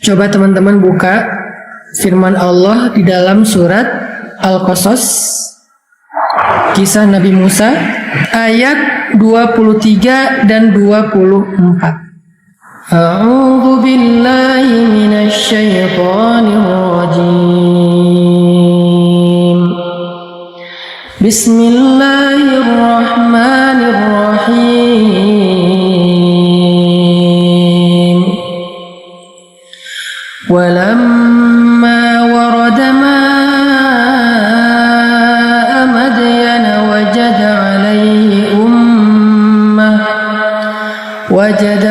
Coba teman-teman buka firman Allah di dalam surat Al-Qasas, kisah Nabi Musa ayat 23 dan 24. A'udzu billahi minasy syaithanir rajim. Bismillahirrahmanirrahim. Walamma warada ma'a Madyan wajada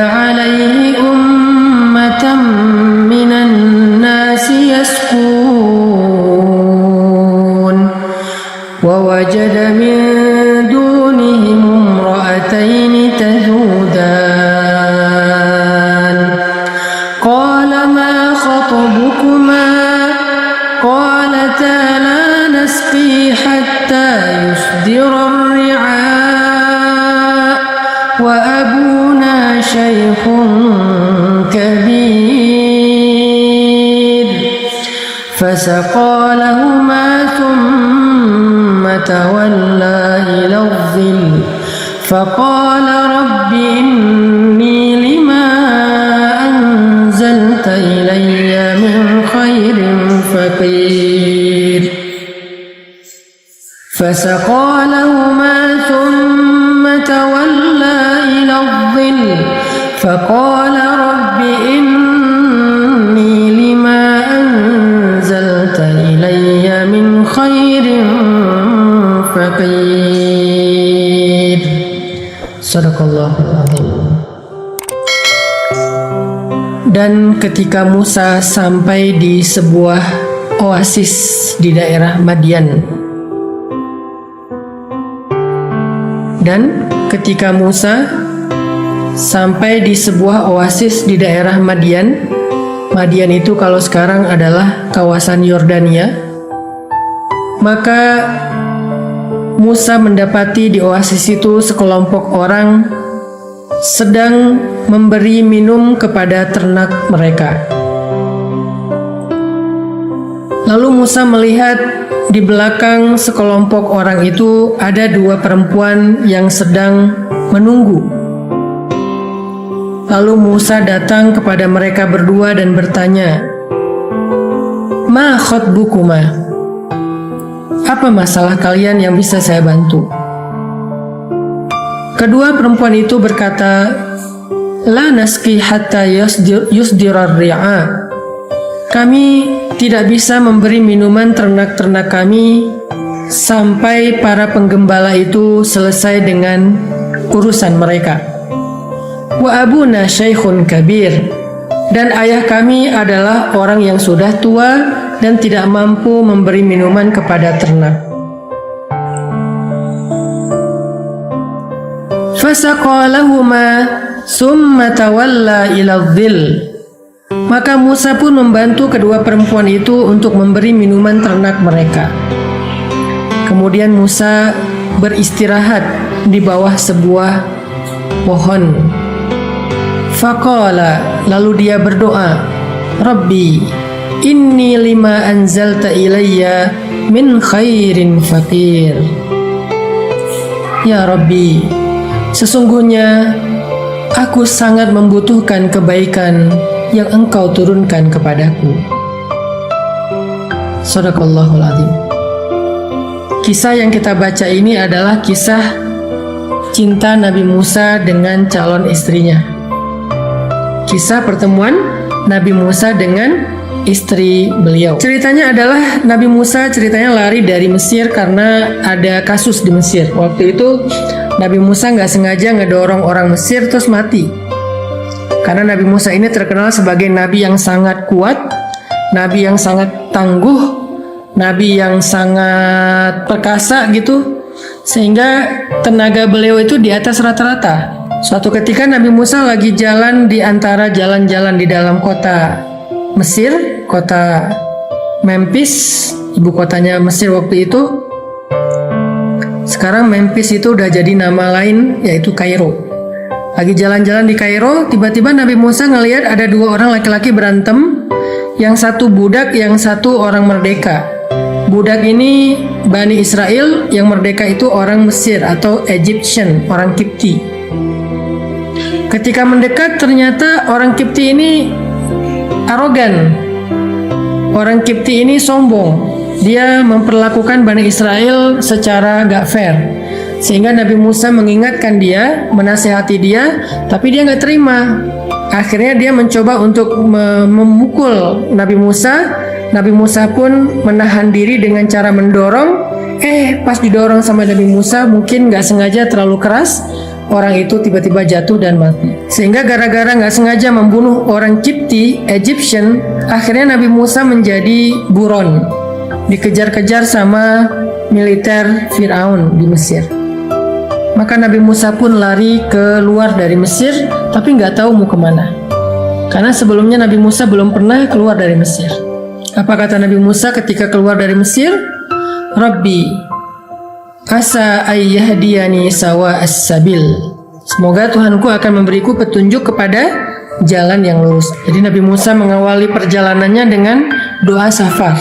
alaihi ummatan minan nasi yasqun wa wajada min dunihim imra'atayn tazudan qala ma khatabukuma qalata la nasqi hatta yusdira ar-ri'a wa abuna shaykhun kabir fasaqā lahumā thumma tawallā ilā adh-dhill faqāla rabbi innī limā anzalta ilayya min khairin faqīr fasaqā lahumā thumma tawallā ilā adh-dhill faqāla rabbi innī limā anzalta ilayya min khairin faqīr. Shadaqallahul azim. Dan ketika Musa sampai di sebuah oasis di daerah Madyan, dan ketika Musa sampai di sebuah oasis di daerah Madyan, Madyan itu kalau sekarang adalah kawasan Yordania, maka Musa mendapati di oasis itu sekelompok orang sedang memberi minum kepada ternak mereka. Lalu Musa melihat di belakang sekelompok orang itu ada dua perempuan yang sedang menunggu. Lalu Musa datang kepada mereka berdua dan bertanya, "Ma khatbukuma?" Apa masalah kalian yang bisa saya bantu? Kedua perempuan itu berkata, "La nasqi hatta yusdirar ri'a." Kami tidak bisa memberi minuman ternak-ternak kami sampai para penggembala itu selesai dengan urusan mereka. Wa abuna shaykhun kabir, dan ayah kami adalah orang yang sudah tua dan tidak mampu memberi minuman kepada ternak. Fasaqā lahumā summa tawallā ilā adh-dhill. Maka Musa pun membantu kedua perempuan itu untuk memberi minuman ternak mereka. Kemudian Musa beristirahat di bawah sebuah pohon. Faqala, lalu dia berdoa, "Rabbi, inni lima anzalta ilayya min khairin faqir." Ya Rabbi, sesungguhnya aku sangat membutuhkan kebaikan yang Engkau turunkan kepadaku. Shadaqallahul azim. Kisah yang kita baca ini adalah kisah cinta Nabi Musa dengan calon istrinya. Kisah pertemuan Nabi Musa dengan istri beliau. Ceritanya adalah Nabi Musa ceritanya lari dari Mesir karena ada kasus di Mesir. Waktu itu Nabi Musa nggak sengaja ngedorong orang Mesir terus mati. Karena Nabi Musa ini terkenal sebagai nabi yang sangat kuat, nabi yang sangat tangguh, nabi yang sangat perkasa gitu, sehingga tenaga beliau itu di atas rata-rata. Suatu ketika Nabi Musa lagi jalan di antara jalan-jalan di dalam kota Mesir, kota Memphis, ibu kotanya Mesir waktu itu. Sekarang Memphis itu udah jadi nama lain, yaitu Kairo. Lagi jalan-jalan di Kairo, tiba-tiba Nabi Musa ngelihat ada dua orang laki-laki berantem yang satu budak, yang satu orang merdeka. Budak ini Bani Israel, yang merdeka itu orang Mesir atau Egyptian, orang Kipti. Ketika mendekat ternyata orang Kipti ini arogan. Orang Kipti ini sombong. Dia memperlakukan Bani Israel secara gak fair. Sehingga Nabi Musa mengingatkan dia, menasihati dia, tapi dia gak terima. Akhirnya dia mencoba untuk memukul Nabi Musa. Nabi Musa pun menahan diri dengan cara mendorong. Pas didorong sama Nabi Musa, mungkin gak sengaja terlalu keras, orang itu tiba-tiba jatuh dan mati. Sehingga gara-gara gak sengaja membunuh orang Kipti, Egyptian, akhirnya Nabi Musa menjadi buron, dikejar-kejar sama militer Firaun di Mesir. Maka Nabi Musa pun lari keluar dari Mesir, tapi nggak tahu mau kemana. Karena sebelumnya Nabi Musa belum pernah keluar dari Mesir. Apa kata Nabi Musa ketika keluar dari Mesir? Rabbi, asa ayyahdiyani sawa as-sabil. Semoga Tuhanku akan memberiku petunjuk kepada jalan yang lurus. Jadi Nabi Musa mengawali perjalanannya dengan doa safar.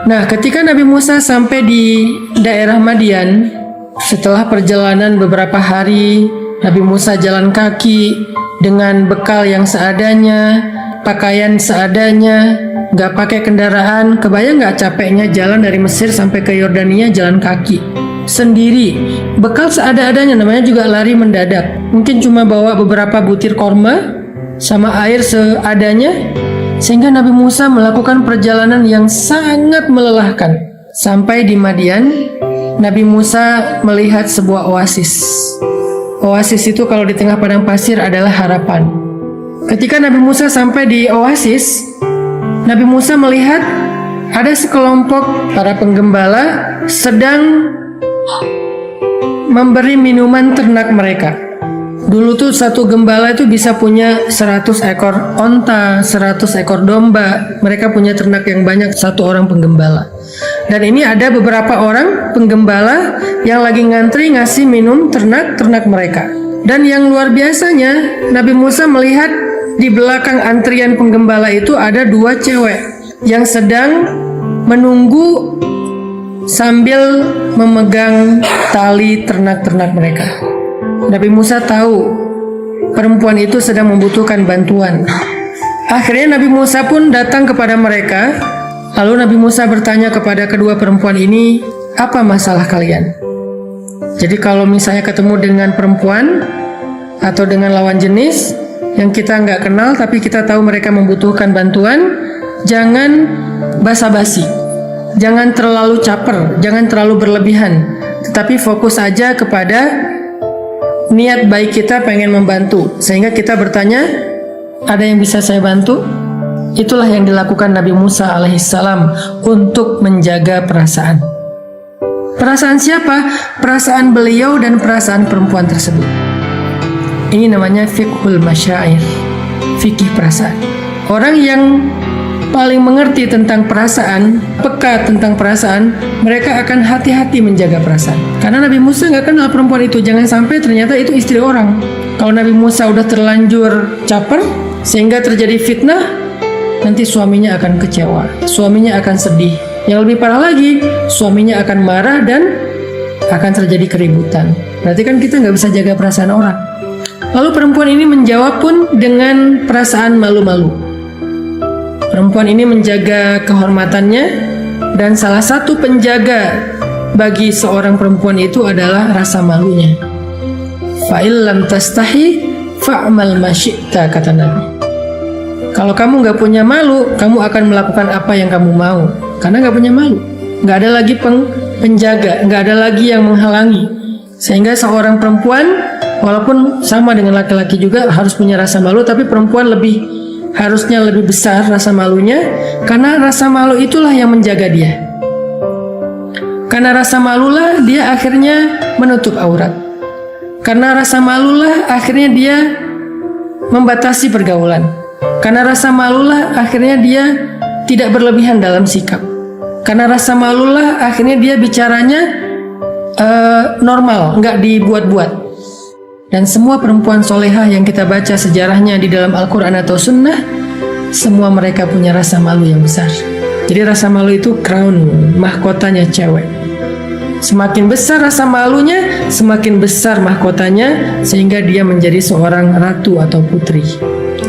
Nah, ketika Nabi Musa sampai di daerah Madian, setelah perjalanan beberapa hari, Nabi Musa jalan kaki dengan bekal yang seadanya, pakaian seadanya, gak pakai kendaraan. Kebayang gak capeknya jalan dari Mesir sampai ke Yordania jalan kaki sendiri, bekal seada-adanya, namanya juga lari mendadak. Mungkin cuma bawa beberapa butir korma sama air seadanya. Sehingga Nabi Musa melakukan perjalanan yang sangat melelahkan. Sampai di Madian, Nabi Musa melihat sebuah oasis. Oasis itu kalau di tengah padang pasir adalah harapan. Ketika Nabi Musa sampai di oasis, Nabi Musa melihat ada sekelompok para penggembala sedang memberi minuman ternak mereka. Dulu tuh satu gembala itu bisa punya 100 ekor onta, 100 ekor domba. Mereka punya ternak yang banyak, satu orang penggembala. Dan ini ada beberapa orang penggembala yang lagi ngantri ngasih minum ternak-ternak mereka. Dan yang luar biasanya, Nabi Musa melihat di belakang antrian penggembala itu ada 2 cewek yang sedang menunggu sambil memegang tali ternak-ternak mereka. Nabi Musa tahu perempuan itu sedang membutuhkan bantuan. Akhirnya Nabi Musa pun datang kepada mereka. Lalu Nabi Musa bertanya kepada kedua perempuan ini, apa masalah kalian? Jadi kalau misalnya ketemu dengan perempuan atau dengan lawan jenis yang kita nggak kenal tapi kita tahu mereka membutuhkan bantuan, jangan basa-basi, jangan terlalu caper, jangan terlalu berlebihan, tetapi fokus aja kepada niat baik kita pengen membantu. Sehingga kita bertanya, ada yang bisa saya bantu? Itulah yang dilakukan Nabi Musa alaihissalam untuk menjaga perasaan. Perasaan siapa? Perasaan beliau dan perasaan perempuan tersebut. Ini namanya fiqhul masyair, fikih perasaan. Orang yang paling mengerti tentang perasaan, peka tentang perasaan, mereka akan hati-hati menjaga perasaan. Karena Nabi Musa nggak kenal perempuan itu, jangan sampai ternyata itu istri orang. Kalau Nabi Musa udah terlanjur caper sehingga terjadi fitnah, nanti suaminya akan kecewa, suaminya akan sedih. Yang lebih parah lagi, suaminya akan marah dan akan terjadi keributan. Berarti kan kita nggak bisa jaga perasaan orang. Lalu perempuan ini menjawab pun dengan perasaan malu-malu. Perempuan ini menjaga kehormatannya, dan salah satu penjaga bagi seorang perempuan itu adalah rasa malunya. Fa'il lam tastahi fa'mal ma syi'ta, kata Nabi. Kalau kamu nggak punya malu, kamu akan melakukan apa yang kamu mau. Karena nggak punya malu, nggak ada lagi penjaga, nggak ada lagi yang menghalangi. Sehingga seorang perempuan, walaupun sama dengan laki-laki juga harus punya rasa malu, tapi perempuan harusnya lebih besar rasa malunya, karena rasa malu itulah yang menjaga dia. Karena rasa malulah dia akhirnya menutup aurat. Karena rasa malulah akhirnya dia membatasi pergaulan. Karena rasa malulah akhirnya dia tidak berlebihan dalam sikap. Karena rasa malulah akhirnya dia bicaranya normal, nggak dibuat-buat. Dan semua perempuan solehah yang kita baca sejarahnya di dalam Al-Quran atau Sunnah, semua mereka punya rasa malu yang besar. Jadi rasa malu itu crown, mahkotanya cewek. Semakin besar rasa malunya, semakin besar mahkotanya, sehingga dia menjadi seorang ratu atau putri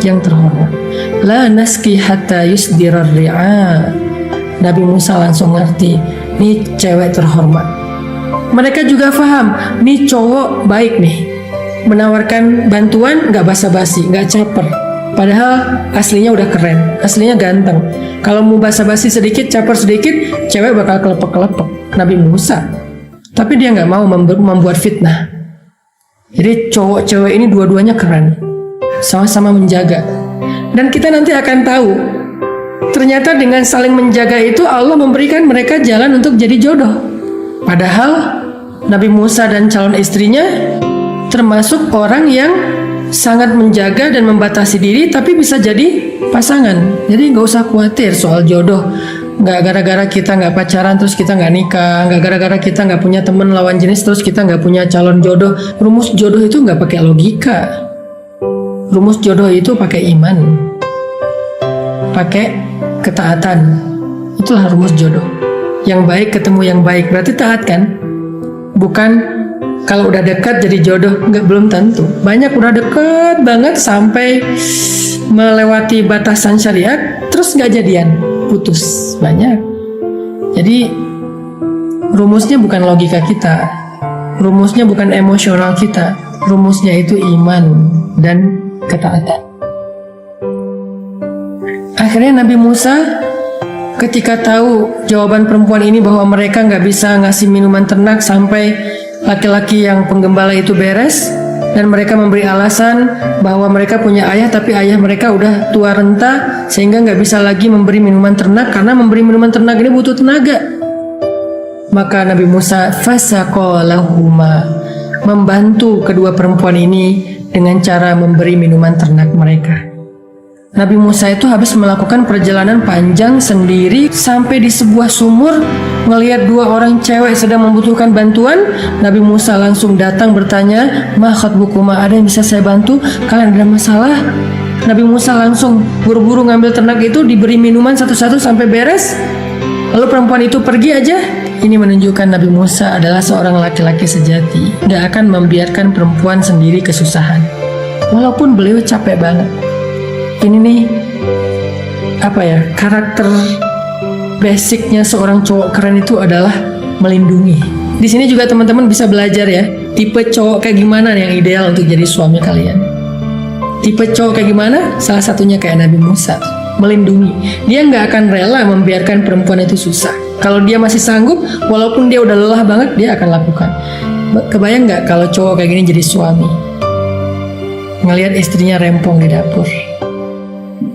yang terhormat. La naski hatta yusdirar ri'a. Nabi Musa langsung ngerti, ini cewek terhormat. Mereka juga paham, ini cowok baik nih, menawarkan bantuan gak basa-basi, gak caper. Padahal aslinya udah keren, aslinya ganteng. Kalau mau basa-basi sedikit, caper sedikit, cewek bakal kelepek-kelepek. Nabi Musa. Tapi dia gak mau membuat fitnah. Jadi cowok cewek ini dua-duanya keren, sama-sama menjaga. Dan kita nanti akan tahu, ternyata dengan saling menjaga itu Allah memberikan mereka jalan untuk jadi jodoh. Padahal Nabi Musa dan calon istrinya termasuk orang yang sangat menjaga dan membatasi diri, tapi bisa jadi pasangan. Jadi nggak usah khawatir soal jodoh. Nggak gara-gara kita nggak pacaran terus kita nggak nikah. Nggak gara-gara kita nggak punya teman lawan jenis terus kita nggak punya calon jodoh. Rumus jodoh itu nggak pakai logika. Rumus jodoh itu pakai iman, pakai ketaatan. Itulah rumus jodoh. Yang baik ketemu yang baik, berarti taat kan? Bukan kalau udah dekat jadi jodoh, belum tentu. Banyak udah dekat banget sampai melewati batasan syariat, terus nggak jadian, putus. Banyak. Jadi rumusnya bukan logika kita, rumusnya bukan emosional kita, rumusnya itu iman dan ketaatan. Akhirnya Nabi Musa ketika tahu jawaban perempuan ini bahwa mereka nggak bisa ngasih minuman ternak sampai laki-laki yang penggembala itu beres, dan mereka memberi alasan bahwa mereka punya ayah tapi ayah mereka udah tua renta sehingga nggak bisa lagi memberi minuman ternak, karena memberi minuman ternak ini butuh tenaga. Maka Nabi Musa fasaqalahuma, membantu kedua perempuan ini dengan cara memberi minuman ternak mereka. Nabi Musa itu habis melakukan perjalanan panjang sendiri sampai di sebuah sumur, ngelihat dua orang cewek sedang membutuhkan bantuan. Nabi Musa langsung datang bertanya, "Ma khatbukuma, ada yang bisa saya bantu? Kalian ada masalah?" Nabi Musa langsung buru-buru ngambil ternak itu, diberi minuman satu-satu sampai beres. Lalu perempuan itu pergi aja. Ini menunjukkan Nabi Musa adalah seorang laki-laki sejati, gak akan membiarkan perempuan sendiri kesusahan, walaupun beliau capek banget. Ini nih karakter basicnya seorang cowok keren itu adalah melindungi. Di sini juga teman-teman bisa belajar ya, tipe cowok kayak gimana yang ideal untuk jadi suami kalian. Tipe cowok kayak gimana? Salah satunya kayak Nabi Musa, melindungi. Dia nggak akan rela membiarkan perempuan itu susah. Kalau dia masih sanggup, walaupun dia udah lelah banget, dia akan lakukan. Kebayang nggak kalau cowok kayak gini jadi suami? Ngelihat istrinya rempong di dapur,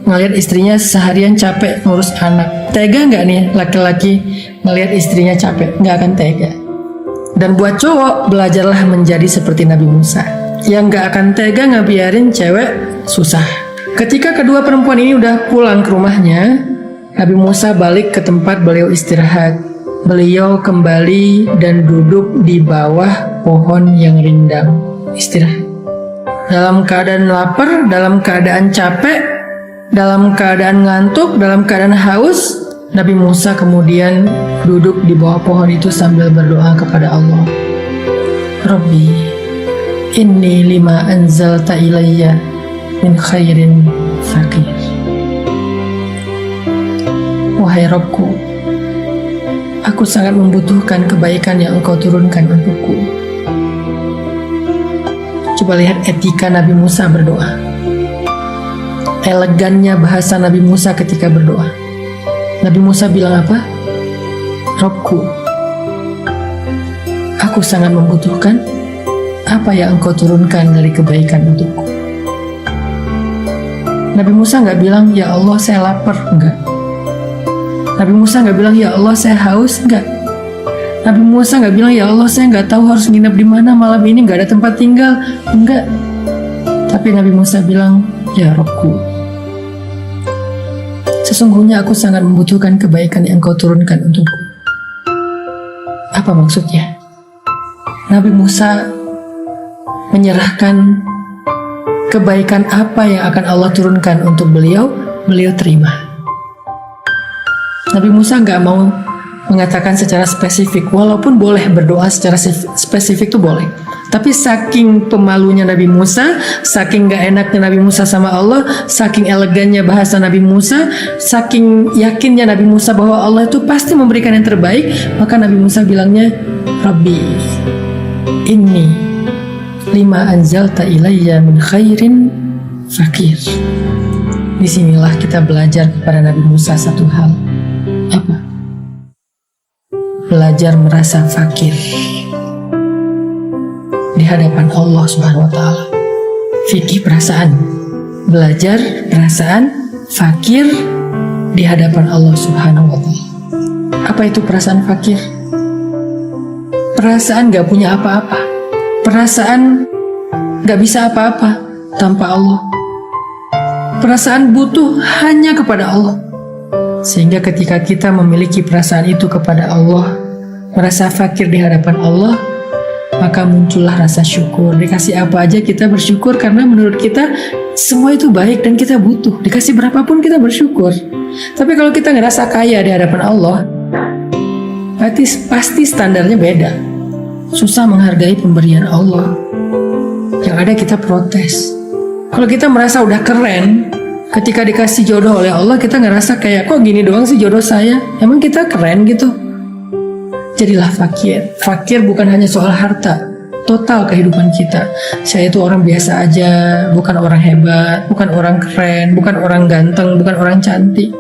ngelihat istrinya seharian capek ngurus anak. Tega nggak nih laki-laki ngelihat istrinya capek? Nggak akan tega. Dan buat cowok, belajarlah menjadi seperti Nabi Musa, yang nggak akan tega ngebiarin cewek susah. Ketika kedua perempuan ini udah pulang ke rumahnya, Nabi Musa balik ke tempat beliau istirahat. Beliau kembali dan duduk di bawah pohon yang rindang, istirahat. Dalam keadaan lapar, dalam keadaan capek, dalam keadaan ngantuk, dalam keadaan haus, Nabi Musa kemudian duduk di bawah pohon itu sambil berdoa kepada Allah. Rabbi, inni lima anzalta ilayya min khairin faqir. Wahai Rabbku, aku sangat membutuhkan kebaikan yang Engkau turunkan untukku. Coba lihat etika Nabi Musa berdoa. Elegannya bahasa Nabi Musa ketika berdoa. Nabi Musa bilang apa? Rabbku, aku sangat membutuhkan apa yang Engkau turunkan dari kebaikan untukku. Nabi Musa nggak bilang, ya Allah saya lapar, enggak. Nabi Musa nggak bilang, ya Allah saya haus, enggak. Nabi Musa nggak bilang, ya Allah saya nggak tahu harus nginep di mana malam ini, nggak ada tempat tinggal, enggak. Tapi Nabi Musa bilang, ya Rabbku, sesungguhnya aku sangat membutuhkan kebaikan yang Engkau turunkan untukku. Apa maksudnya? Nabi Musa menyerahkan kebaikan apa yang akan Allah turunkan untuk beliau beliau terima. Nabi Musa nggak mau mengatakan secara spesifik, walaupun boleh berdoa secara spesifik itu boleh. Tapi saking pemalunya Nabi Musa, saking gak enaknya Nabi Musa sama Allah, saking elegannya bahasa Nabi Musa, saking yakinnya Nabi Musa bahwa Allah itu pasti memberikan yang terbaik, maka Nabi Musa bilangnya, Rabbi, inni lima anzalta ilayya min khairin fakir. Disinilah kita belajar kepada Nabi Musa satu hal. Apa? Belajar merasa fakir di hadapan Allah Subhanahu wa Ta'ala. Fikih perasaan, belajar perasaan fakir di hadapan Allah Subhanahu wa Ta'ala. Apa itu perasaan fakir? Perasaan gak punya apa-apa, perasaan gak bisa apa-apa tanpa Allah, perasaan butuh hanya kepada Allah. Sehingga ketika kita memiliki perasaan itu kepada Allah, merasa fakir di hadapan Allah, maka muncullah rasa syukur. Dikasih apa aja kita bersyukur, karena menurut kita semua itu baik dan kita butuh. Dikasih berapapun kita bersyukur. Tapi kalau kita ngerasa kaya di hadapan Allah, pasti standarnya beda. Susah menghargai pemberian Allah. Yang ada kita protes. Kalau kita merasa udah keren, ketika dikasih jodoh oleh Allah, kita ngerasa kayak, kok gini doang sih jodoh saya? Emang kita keren gitu? Jadilah fakir. Fakir bukan hanya soal harta, total kehidupan kita. Saya itu orang biasa aja, bukan orang hebat, bukan orang keren, bukan orang ganteng, bukan orang cantik.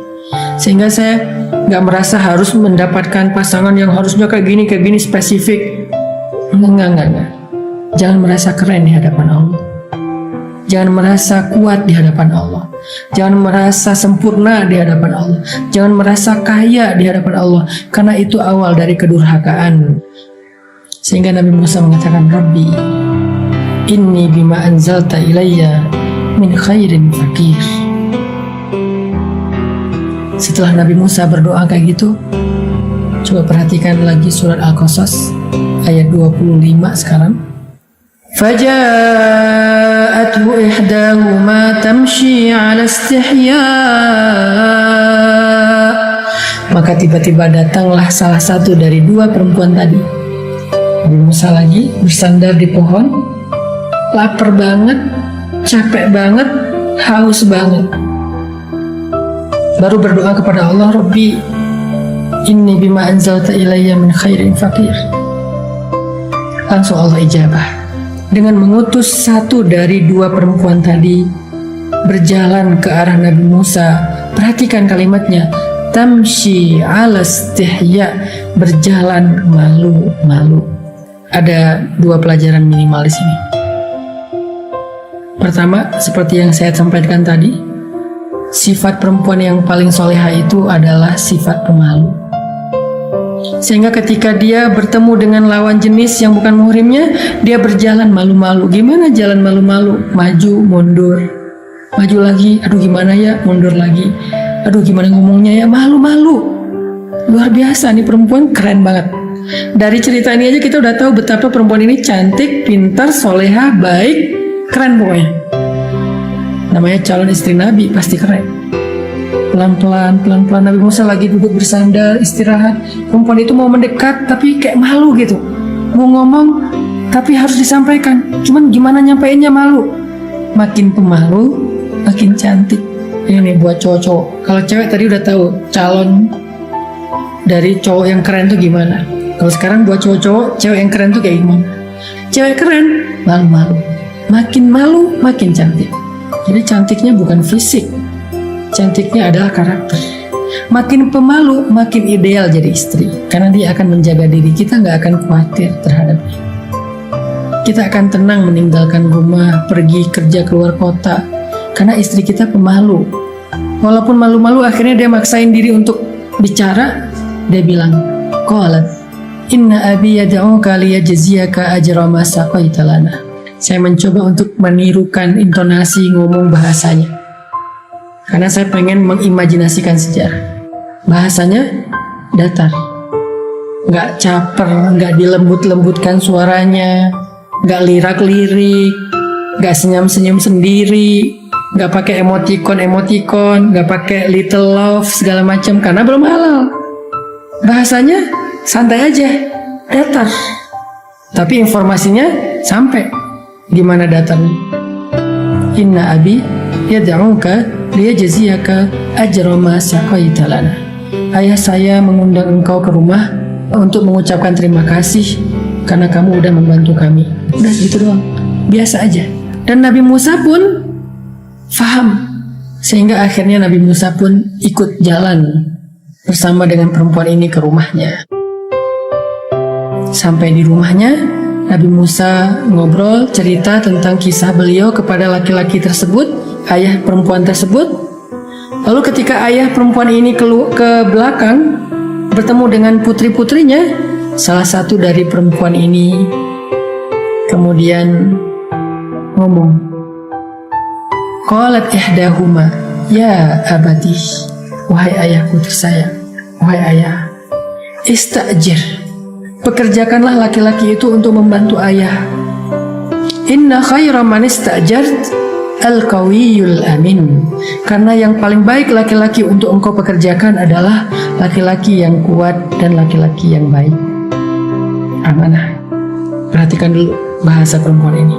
Sehingga saya gak merasa harus mendapatkan pasangan yang harusnya kayak gini spesifik. Enggak. Jangan merasa keren di hadapan Allah. Jangan merasa kuat di hadapan Allah. Jangan merasa sempurna di hadapan Allah. Jangan merasa kaya di hadapan Allah, karena itu awal dari kedurhakaan. Sehingga Nabi Musa mengatakan, Rabbi, inni bima anzalta ilayya min khairin fakir. Setelah Nabi Musa berdoa kayak gitu, coba perhatikan lagi surat Al-Qasas ayat 25 sekarang. فَجَاءَتْهُ إِحْدَاهُمَا تَمْشِي عَلَى اسْتِحْيَاءٍ. Maka tiba-tiba datanglah salah satu dari dua perempuan tadi. Nabi Musa lagi bersandar di pohon, lapar banget, capek banget, haus banget. Baru berdoa kepada Allah, Rabbi, inni bima anzalta ilayya min khairin fakir. Langsung Allah ijabah dengan mengutus satu dari dua perempuan tadi berjalan ke arah Nabi Musa. Perhatikan kalimatnya, tamshi ala istihya, berjalan malu-malu. Ada dua pelajaran minimal di sini. Pertama, seperti yang saya sampaikan tadi, sifat perempuan yang paling soleha itu adalah sifat pemalu. Sehingga ketika dia bertemu dengan lawan jenis yang bukan muhrimnya, dia berjalan malu-malu. Gimana jalan malu-malu? Maju, mundur. Maju lagi, aduh gimana ya, mundur lagi. Aduh gimana ngomongnya ya, malu-malu. Luar biasa, nih perempuan keren banget. Dari cerita ini aja kita udah tahu betapa perempuan ini cantik, pintar, soleha, baik, keren pokoknya. Namanya calon istri Nabi, pasti keren. Pelan-pelan Nabi Musa lagi duduk bersandar, istirahat. Perempuan itu mau mendekat tapi kayak malu gitu. Mau ngomong tapi harus disampaikan. Cuman gimana nyampeinnya, malu. Makin pemalu, makin cantik. Ini nih buat cowok-cowok. Kalau cewek tadi udah tahu calon dari cowok yang keren tuh gimana. Kalau sekarang buat cowok-cowok, cewek yang keren tuh kayak gimana. Cewek keren, malu-malu. Makin malu, makin cantik. Jadi cantiknya bukan fisik, cantiknya adalah karakter. Makin pemalu, makin ideal jadi istri. Karena dia akan menjaga diri, kita nggak akan khawatir terhadapnya. Kita akan tenang meninggalkan rumah, pergi kerja keluar kota. Karena istri kita pemalu. Walaupun malu-malu, akhirnya dia maksain diri untuk bicara. Dia bilang, qalat, inna abi yad'uka liyajziyaka ajra ma saqaita lana. Saya mencoba untuk menirukan intonasi ngomong bahasanya. Karena saya pengen mengimajinasikan sejarah. Bahasanya datar, nggak caper, nggak dilembut-lembutkan suaranya, nggak lirak-lirik, nggak senyum-senyum sendiri, nggak pakai emoticon, nggak pakai little love segala macam karena belum halal. Bahasanya santai aja, datar. Tapi informasinya sampai. Gimana datarnya? Inna abi yad'uka liyajziyaka ajra ma saqaita lana. Ayah saya mengundang engkau ke rumah untuk mengucapkan terima kasih karena kamu udah membantu kami. Udah gitu doang, biasa aja. Dan Nabi Musa pun faham, sehingga akhirnya Nabi Musa pun ikut jalan bersama dengan perempuan ini ke rumahnya. Sampai di rumahnya, Nabi Musa ngobrol, cerita tentang kisah beliau kepada laki-laki tersebut, ayah perempuan tersebut. Lalu ketika ayah perempuan ini ke belakang bertemu dengan putri-putrinya, salah satu dari perempuan ini kemudian ngomong, qalat ihdahuma ya abati, wahai ayahku tersayang, wahai ayah, istajir, pekerjakanlah laki-laki itu untuk membantu ayah. Inna khaira man istajart al-qawiyul amin. Karena yang paling baik laki-laki untuk engkau pekerjakan adalah laki-laki yang kuat dan laki-laki yang baik. Amanah. Perhatikan dulu bahasa perempuan ini.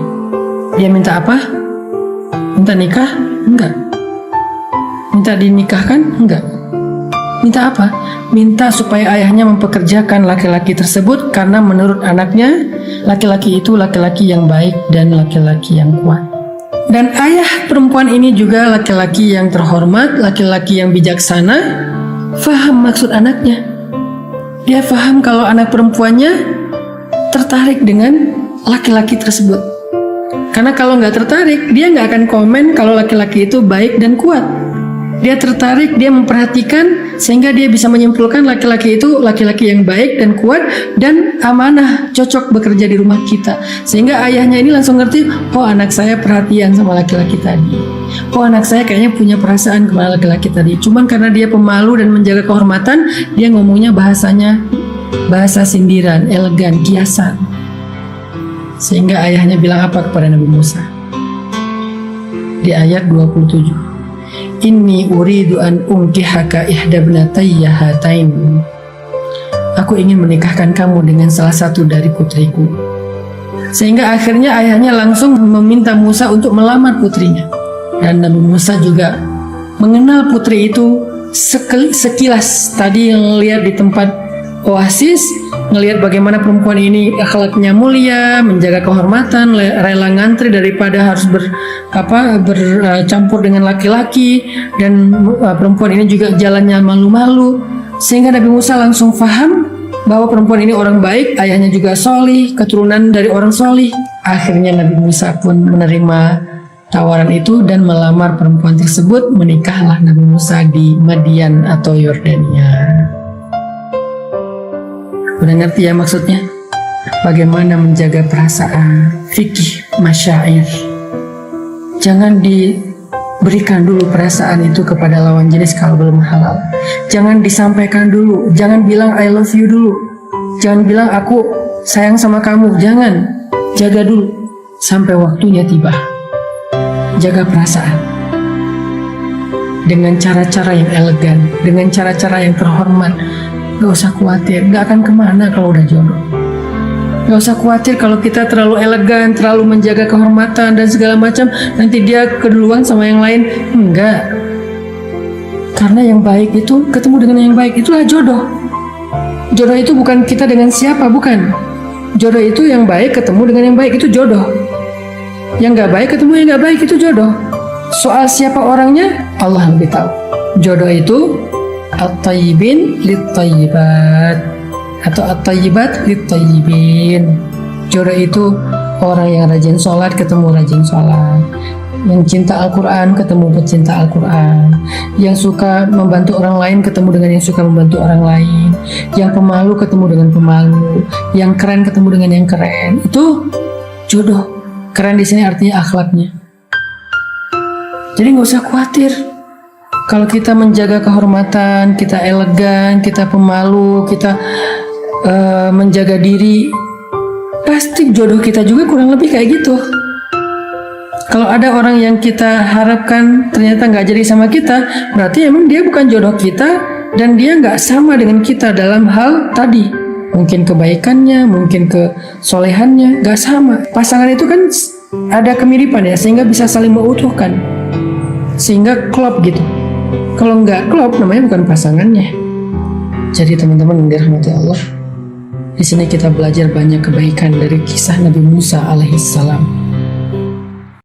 Dia minta apa? Minta nikah? Enggak. Minta dinikahkan? Enggak. Minta apa? Minta supaya ayahnya mempekerjakan laki-laki tersebut karena menurut anaknya laki-laki itu laki-laki yang baik dan laki-laki yang kuat. Dan ayah perempuan ini juga laki-laki yang terhormat, laki-laki yang bijaksana, faham maksud anaknya. Dia faham kalau anak perempuannya tertarik dengan laki-laki tersebut. Karena kalau nggak tertarik, dia nggak akan komen kalau laki-laki itu baik dan kuat. Dia tertarik, dia memperhatikan sehingga dia bisa menyimpulkan laki-laki itu laki-laki yang baik dan kuat dan amanah, cocok bekerja di rumah kita. Sehingga ayahnya ini langsung ngerti, oh anak saya perhatian sama laki-laki tadi. Oh anak saya kayaknya punya perasaan kepada laki-laki tadi. Cuman karena dia pemalu dan menjaga kehormatan, dia ngomongnya bahasanya bahasa sindiran, elegan, kiasan. Sehingga ayahnya bilang apa kepada Nabi Musa? Di ayat 27. Inni uridu an unkihaka ihdabnatayya hatain. Aku ingin menikahkan kamu dengan salah satu dari putriku. Sehingga akhirnya ayahnya langsung meminta Musa untuk melamar putrinya. Dan Nabi Musa juga mengenal putri itu sekilas. Tadi yang lihat di tempat oasis, ngelihat bagaimana perempuan ini akhlaknya mulia, menjaga kehormatan, rela ngantri daripada harus bercampur dengan laki-laki, dan perempuan ini juga jalannya malu-malu, sehingga Nabi Musa langsung paham bahwa perempuan ini orang baik, ayahnya juga solih, keturunan dari orang solih. Akhirnya Nabi Musa pun menerima tawaran itu dan melamar perempuan tersebut. Menikahlah Nabi Musa di Madian atau Yordania. Udah ngerti ya maksudnya? Bagaimana menjaga perasaan, fikih, masyair. Jangan diberikan dulu perasaan itu kepada lawan jenis kalau belum halal. Jangan disampaikan dulu. Jangan bilang I love you dulu. Jangan bilang aku sayang sama kamu. Jangan. Jaga dulu sampai waktunya tiba. Jaga perasaan dengan cara-cara yang elegan, dengan cara-cara yang terhormat. Gak usah khawatir, gak akan kemana kalau udah jodoh. Gak usah khawatir kalau kita terlalu elegan, terlalu menjaga kehormatan dan segala macam, nanti dia keduluan sama yang lain. Enggak. Karena yang baik itu ketemu dengan yang baik, itulah jodoh. Jodoh itu bukan kita dengan siapa, bukan. Jodoh itu yang baik ketemu dengan yang baik, itu jodoh. Yang gak baik ketemu yang gak baik, itu jodoh. Soal siapa orangnya, Allah lebih tahu. Jodoh itu at-tayyibin lit-tayyibat atau at-tayyibat lit-tayyibin. Jodoh itu orang yang rajin sholat ketemu rajin sholat, yang cinta Al-Quran ketemu pecinta Al-Quran, yang suka membantu orang lain ketemu dengan yang suka membantu orang lain, yang pemalu ketemu dengan pemalu, yang keren ketemu dengan yang keren. Itu jodoh. Keren di sini artinya akhlaknya. Jadi nggak usah khawatir. Kalau kita menjaga kehormatan, kita elegan, kita pemalu, kita menjaga diri, pasti jodoh kita juga kurang lebih kayak gitu. Kalau ada orang yang kita harapkan ternyata nggak jadi sama kita, berarti emang dia bukan jodoh kita dan dia nggak sama dengan kita dalam hal tadi. Mungkin kebaikannya, mungkin kesolehannya nggak sama. Pasangan itu kan ada kemiripan ya, sehingga bisa saling mengutuhkan, sehingga klop gitu. Kalau nggak klop, namanya bukan pasangannya. Jadi teman-teman yang dirahmati Allah, di sini kita belajar banyak kebaikan dari kisah Nabi Musa alaihissalam.